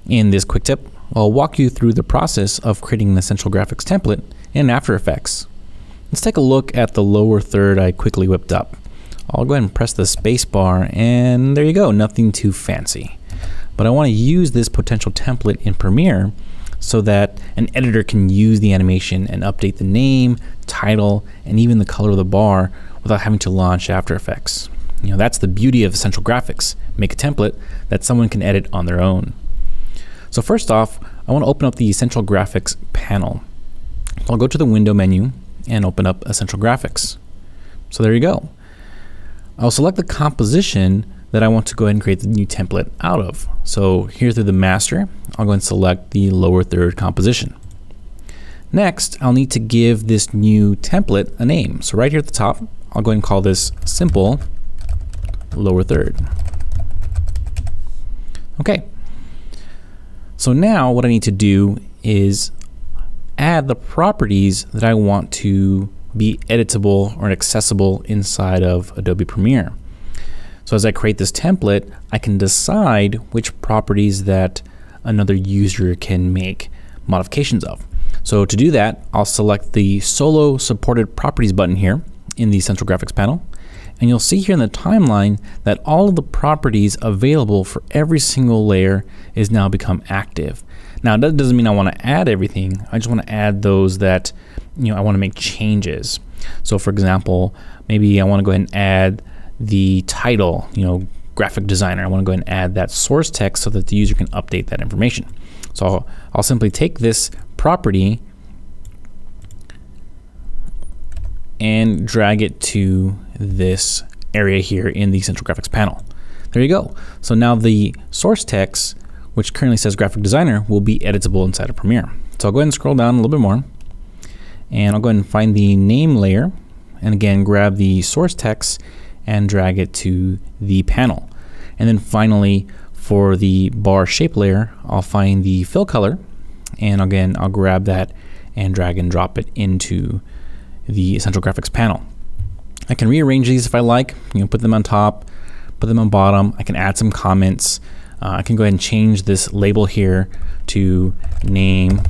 In this quick tip, I'll walk you through the process of creating an Essential Graphics template in After Effects. Let's take a look at the lower third I quickly whipped up. I'll go ahead and press the space bar, and there you go, nothing too fancy. But I want to use this potential template in Premiere so that an editor can use the animation and update the name, title, and even the color of the bar without having to launch After Effects. That's the beauty of Essential Graphics. Make a template that someone can edit on their own. So first off, I want to open up the Essential Graphics panel. I'll go to the window menu and open up Essential Graphics. So there you go. I'll select the composition that I want to go ahead and create the new template out of. So here through the master, I'll go and select the lower third composition. Next, I'll need to give this new template a name. So right here at the top, I'll go ahead and call this Simple Lower Third. Okay. So now what I need to do is add the properties that I want to be editable or accessible inside of Adobe Premiere. So as I create this template, I can decide which properties that another user can make modifications of. So to do that, I'll select the Solo Supported Properties button here in the Essential Graphics panel. And you'll see here in the timeline that all of the properties available for every single layer is now become active. Now that doesn't mean I want to add everything. I just want to add those that I want to make changes. So for example, maybe I want to go ahead and add the title, graphic designer. I want to go ahead and add that source text so that the user can update that information. So I'll simply take this property and drag it to this area here in the Essential Graphics panel. There you go. So now the source text, which currently says graphic designer, will be editable inside of Premiere. So I'll go ahead and scroll down a little bit more, and I'll go ahead and find the name layer, and again grab the source text and drag it to the panel. And then finally, for the bar shape layer, I'll find the fill color, and again I'll grab that and drag and drop it into the Essential Graphics panel. I can rearrange these if I like, put them on top, put them on bottom. I can add some comments. I can go ahead and change this label here to name,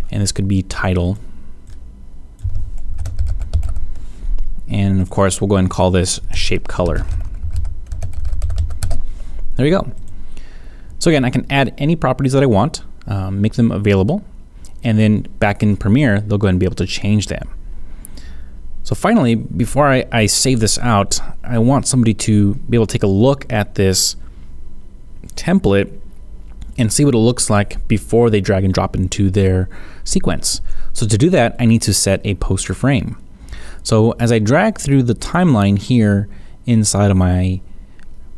and this could be title. And of course, we'll go ahead and call this shape color. There you go. So again, I can add any properties that I want, make them available, and then back in Premiere, they'll go ahead and be able to change them. So finally, before I save this out, I want somebody to be able to take a look at this template and see what it looks like before they drag and drop it into their sequence. So to do that, I need to set a poster frame. So as I drag through the timeline here inside of my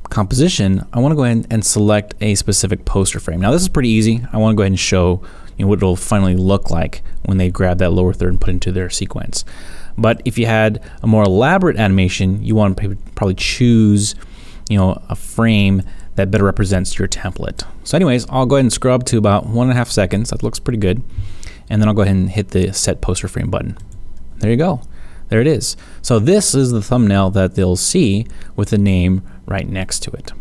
composition, I want to go ahead and select a specific poster frame. Now this is pretty easy. I want to go ahead and show what it'll finally look like when they grab that lower third and put it into their sequence. But if you had a more elaborate animation, you want to probably choose a frame that better represents your template. So anyways, I'll go ahead and scrub to about 1.5 seconds. That looks pretty good. And then I'll go ahead and hit the set poster frame button. There you go. There it is. So this is the thumbnail that they'll see with the name right next to it.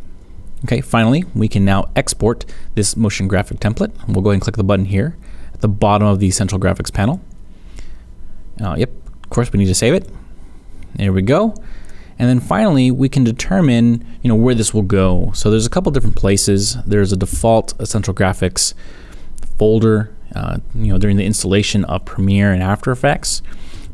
Okay, finally, we can now export this motion graphic template. We'll go ahead and click the button here at the bottom of the Essential Graphics panel. Yep, of course we need to save it. There we go. And then finally, we can determine where this will go. So there's a couple different places. There's a default Essential Graphics folder during the installation of Premiere and After Effects.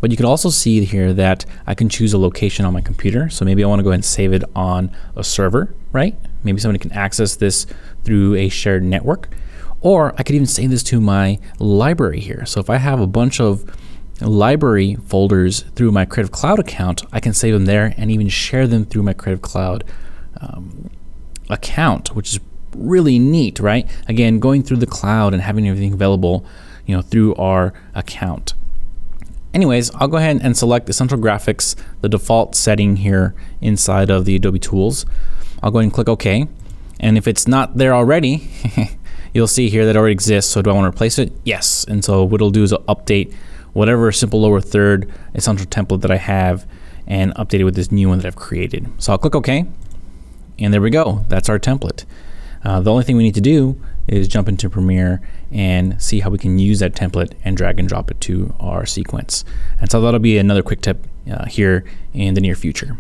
But you can also see here that I can choose a location on my computer. So maybe I want to go ahead and save it on a server, right? Maybe somebody can access this through a shared network. Or I could even save this to my library here. So if I have a bunch of library folders through my Creative Cloud account, I can save them there and even share them through my Creative Cloud account, which is really neat, right? Again, going through the cloud and having everything available, through our account. Anyways, I'll go ahead and select Essential Graphics, the default setting here inside of the Adobe Tools. I'll go ahead and click OK. And if it's not there already, you'll see here that it already exists. So do I want to replace it? Yes. And so what it'll do is it'll update whatever simple lower third essential template that I have and update it with this new one that I've created. So I'll click OK. And there we go. That's our template. The only thing we need to do is jump into Premiere and see how we can use that template and drag and drop it to our sequence. And so that'll be another quick tip here in the near future.